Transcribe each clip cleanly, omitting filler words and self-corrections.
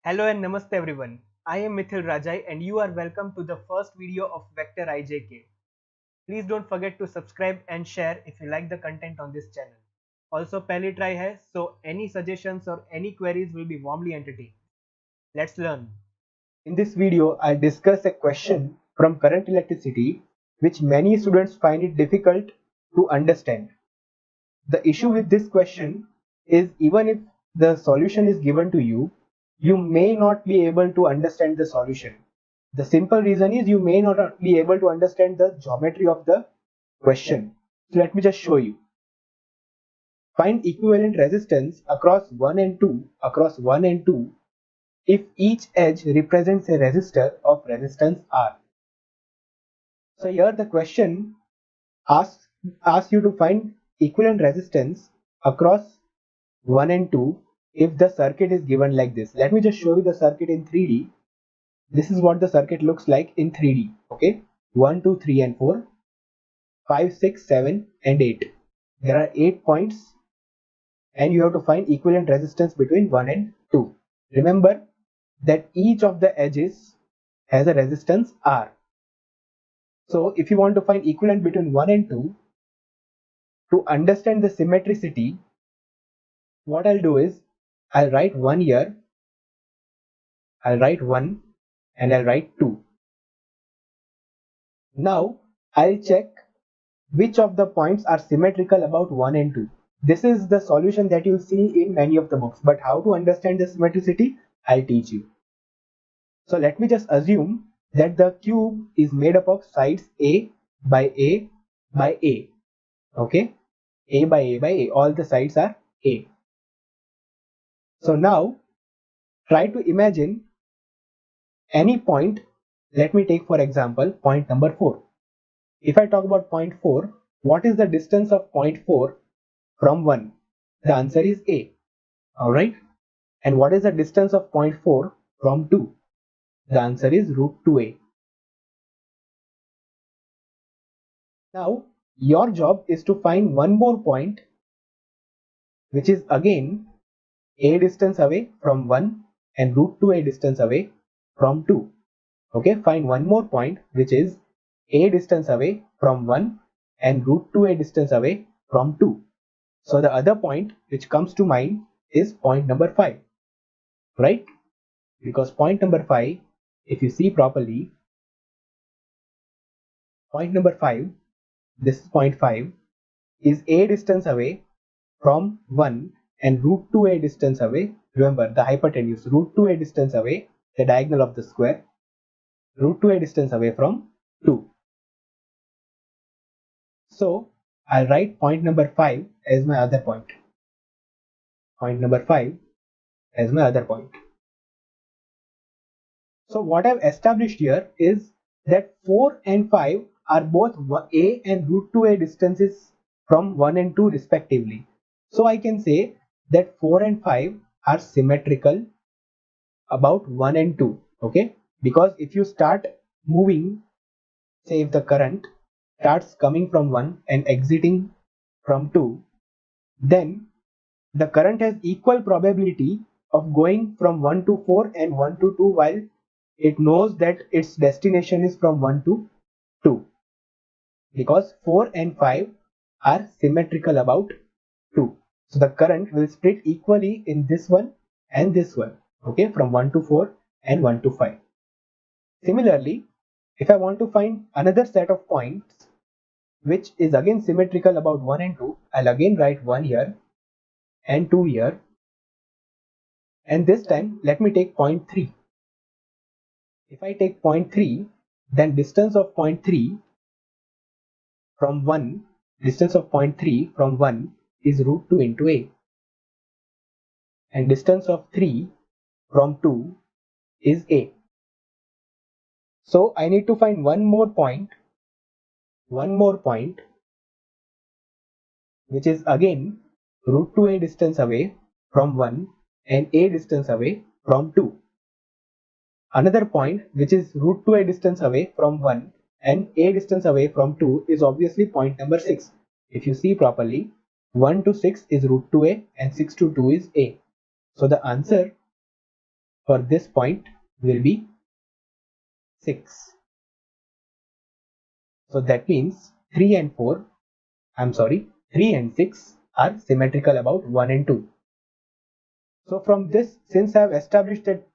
Hello and namaste everyone. I am Mithil Rajai and you are welcome to the first video of Vector IJK. Please don't forget to subscribe and share if you like the content on this channel. Also पहली try है, so any suggestions or any queries will be warmly entertained. Let's learn. In this video, I'll discuss a question from current electricity which many students find it difficult to understand. The issue with this question is even if the solution is given to you, you may not be able to understand the solution. The simple reason is you may not be able to understand the geometry of the question. So let me just show you. Find equivalent resistance across 1 and 2 if each edge represents a resistor of resistance R. So here the question asks, asks you to find equivalent resistance across 1 and 2 if the circuit is given like this. Let me just show you the circuit in 3D. This is what the circuit looks like in 3D. Okay, 1, 2, 3 and 4, 5, 6, 7 and 8. There are 8 points and you have to find equivalent resistance between 1 and 2. Remember that each of the edges has a resistance R. So if you want to find equivalent between 1 and 2, to understand the symmetricity, what I'll do is I'll write 1 here, I'll write 1 and I'll write 2. Now I'll check which of the points are symmetrical about 1 and 2. This is the solution that you'll see in many of the books, but how to understand the symmetricity, I'll teach you. So let me just assume that the cube is made up of sides A by A by A. Okay, A by A by A, all the sides are A. So now try to imagine any point. Let me take for example point number 4. If I talk about point 4, what is the distance of point 4 from 1? The answer is A. Alright. And what is the distance of point 4 from 2? The answer is root 2A. Now your job is to find one more point which is again A distance away from 1 and root 2A distance away from 2. Okay, find one more point which is A distance away from 1 and root 2A distance away from 2. So the other point which comes to mind is point number 5, right? Because point number 5, if you see properly, point number 5, this is point 5, is A distance away from 1 and root 2A distance away. Remember the hypotenuse, root 2A distance away, the diagonal of the square, root 2A distance away from 2. So I'll write point number 5 as my other point. Point number 5 as my other point. So what I've established here is that 4 and 5 are both A and root 2A distances from 1 and 2 respectively. So I can say that 4 and 5 are symmetrical about 1 and 2. Okay, because if you start moving, say if the current starts coming from 1 and exiting from 2, then the current has equal probability of going from 1 to 4 and 1 to 2 while it knows that its destination is from 1 to 2, because 4 and 5 are symmetrical about 2. So the current will split equally in this one and this one, okay, from 1 to 4 and 1 to 5. Similarly, if I want to find another set of points which is again symmetrical about 1 and 2, I'll again write 1 here and 2 here, and this time let me take point 3. If I take point 3, then distance of point 3 from 1, distance of point 3 from 1 is root 2 into A, and distance of 3 from 2 is A. So I need to find one more point which is again root 2A distance away from 1 and A distance away from 2. Another point which is root 2A distance away from 1 and A distance away from 2 is obviously point number 6. If you see properly, 1 to 6 is root 2A and 6 to 2 is A. So the answer for this point will be 6. So that means 3 and 4, 3 and 6 are symmetrical about 1 and 2. So from this, since I have established that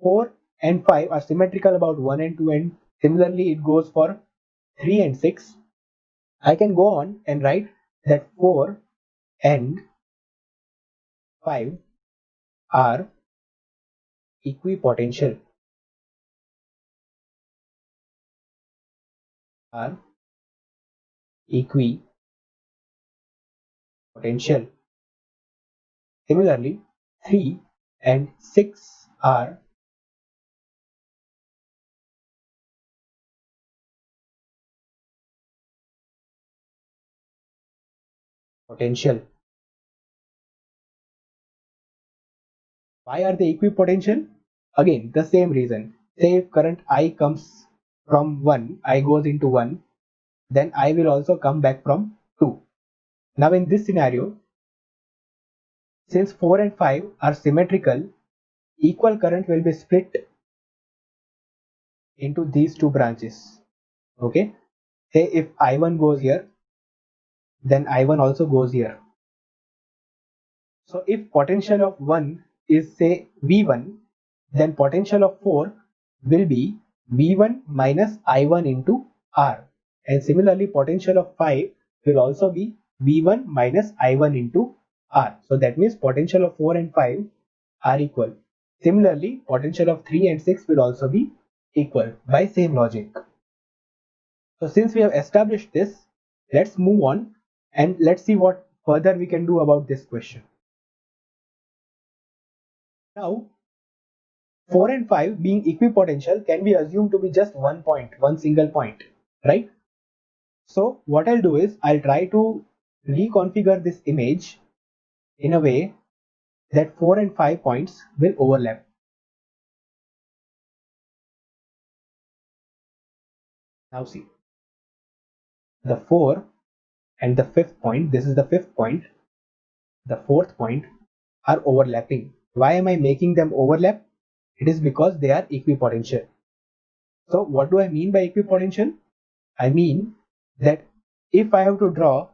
4 and 5 are symmetrical about 1 and 2, and similarly it goes for 3 and 6, I can go on and write that 4 and 5 are equipotential. Are equipotential. Similarly, 3 and 6 are potential. Why are they equipotential? Again, the same reason. Say if current I comes from 1, I goes into 1, then I will also come back from 2. Now in this scenario, since 4 and 5 are symmetrical, equal current will be split into these two branches. Okay, say if I1 goes here, then I1 also goes here. So if potential of 1 is say V1, then potential of 4 will be V1 minus I1 into R. And similarly, potential of 5 will also be V1 minus I1 into R. So that means potential of 4 and 5 are equal. Similarly, potential of 3 and 6 will also be equal by same logic. So since we have established this, let's move on and let's see what further we can do about this question. Now, 4 and 5 being equipotential can be assumed to be just one point, one single point, right? So what I'll do is I'll try to reconfigure this image in a way that 4 and 5 points will overlap. Now see, the 4 and the fifth point, this is the fifth point, the fourth point are overlapping. Why am I making them overlap? It is because they are equipotential. So what do I mean by equipotential? I mean that if I have to draw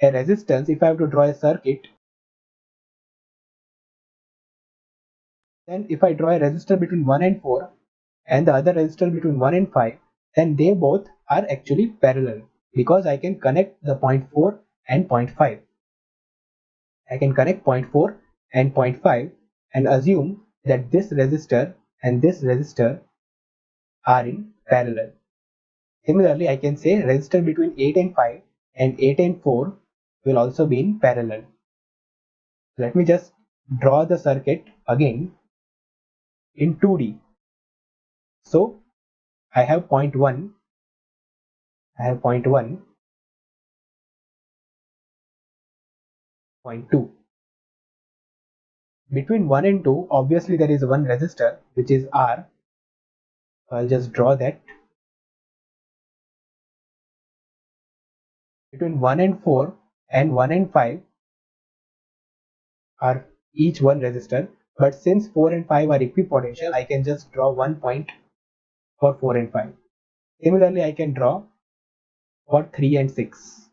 a resistance, if I have to draw a circuit, then if I draw a resistor between 1 and 4 and the other resistor between 1 and 5, then they both are actually parallel because I can connect the point 4 and point 5. I can connect point 4 and point 5 and assume that this resistor and this resistor are in parallel. Similarly, I can say resistor between 8 and 5 and 8 and 4 will also be in parallel. Let me just draw the circuit again in 2D. So I have point 1, I have point 1, point 2. Between 1 and 2, obviously there is one resistor which is R. I'll just draw that. Between 1 and 4 and 1 and 5 are each one resistor, but since 4 and 5 are equipotential, I can just draw one point for 4 and 5. Similarly, I can draw for 3 and 6.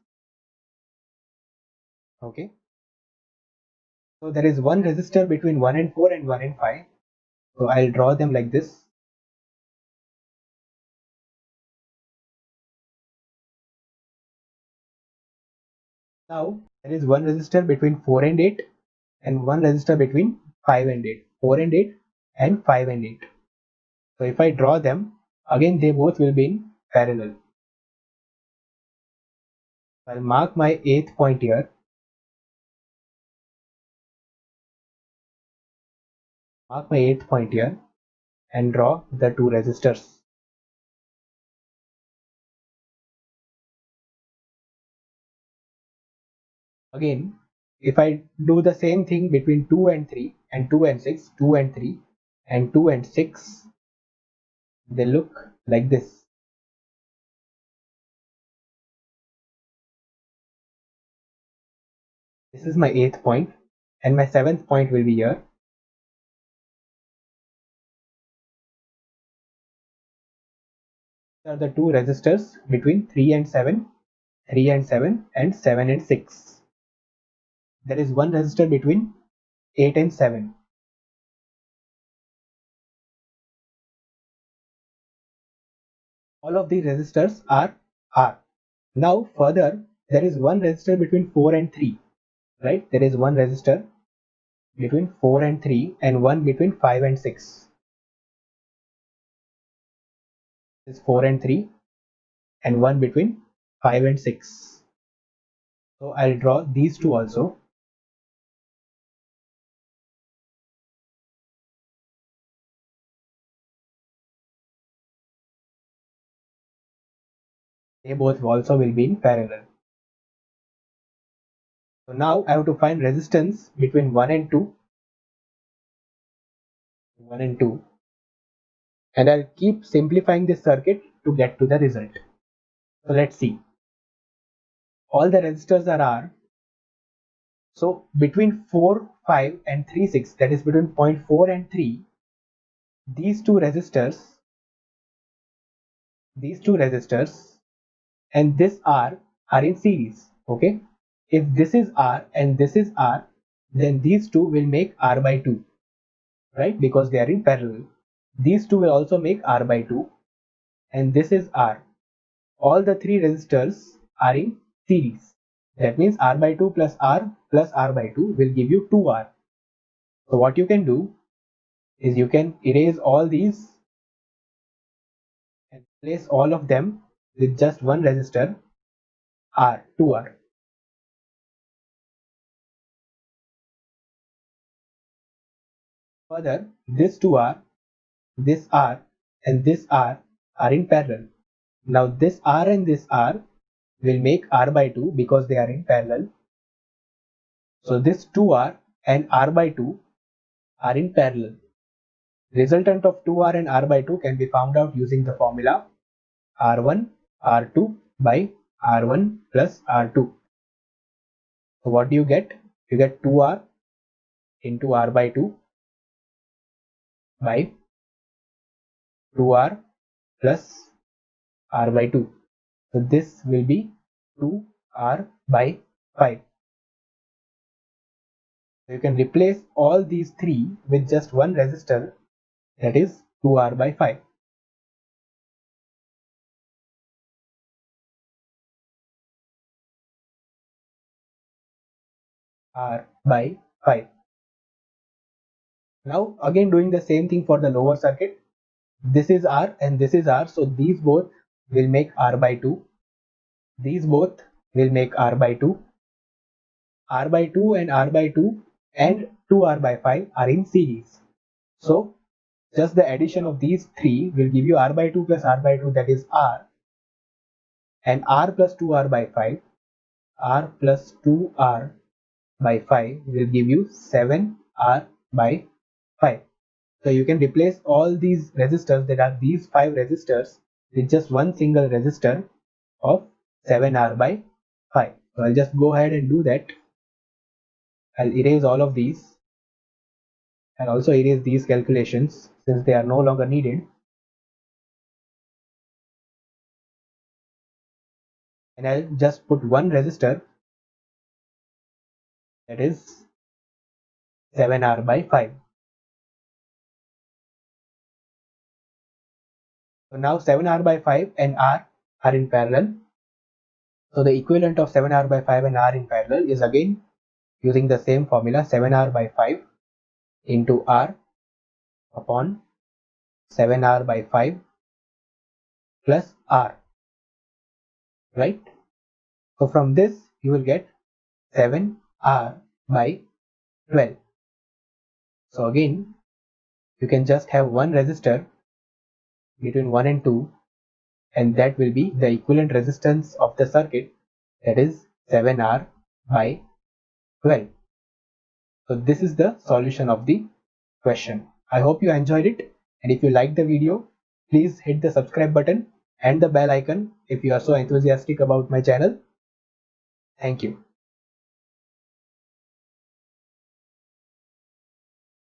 Okay. So there is one resistor between 1 and 4 and 1 and 5. So I'll draw them like this. Now there is one resistor between 4 and 8 and one resistor between 5 and 8. 4 and 8 and 5 and 8. So if I draw them, again they both will be in parallel. I'll mark my 8th point here. Mark my 8th point here and draw the two resistors. Again, if I do the same thing between 2 and 3 and 2 and 6, 2 and 3 and 2 and 6, they look like this. This is my 8th point and my 7th point will be here. are the two resistors between 3 and 7, 3 and 7, and 7 and 6. There is one resistor between 8 and 7. All of these resistors are R. Now further, there is one resistor between 4 and 3. Right? There is one resistor between 4 and 3 and one between 5 and 6. This is 4 and 3 and one between 5 and 6. So I'll draw these two also. They both also will be in parallel. So now I have to find resistance between 1 and 2. 1 and 2. And I'll keep simplifying this circuit to get to the result. So let's see. All the resistors are R. So between 4, 5 and 3, 6, that is between 0.4 and 3, these two resistors and this R are in series. Okay. If this is R and this is R, then these two will make R by 2. Right? Because they are in parallel. These two will also make R by 2. And this is R. All the three resistors are in series. That means R by 2 plus R by 2 will give you 2R. So what you can do is you can erase all these and replace all of them with just one resistor R, 2R. Further, this 2R, this R and this R are in parallel. Now this R and this R will make R by 2 because they are in parallel. So this 2R and R by 2 are in parallel. Resultant of 2R and R by 2 can be found out using the formula R1 R2 by R1 plus R2. So what do you get? You get 2R into R by 2 by 2R plus R by 2. So this will be 2R by 5. So you can replace all these three with just one resistor, that is 2R by 5. R by 5. Now again doing the same thing for the lower circuit. This is R and this is R, so these both will make R by 2. These both will make R by 2. R by 2 and R by 2 and 2R by 5 are in series. So just the addition of these three will give you R by 2 plus R by 2, that is R, and R plus 2R by 5. R plus 2R by 5 will give you 7R by 5. So you can replace all these resistors, that are these 5 resistors, with just one single resistor of 7R by 5. So I'll just go ahead and do that. I'll erase all of these and also erase these calculations since they are no longer needed. And I'll just put one resistor, that is 7R by 5. So now 7R by 5 and R are in parallel. So the equivalent of 7R by 5 and R in parallel is again using the same formula, 7R by 5 into R upon 7R by 5 plus R. Right? So from this you will get 7R by 12. So again you can just have one resistor between 1 and 2, and that will be the equivalent resistance of the circuit, that is 7R by 12. So this is the solution of the question. I hope you enjoyed it, and if you liked the video, please hit the subscribe button and the bell icon if you are so enthusiastic about my channel. Thank you.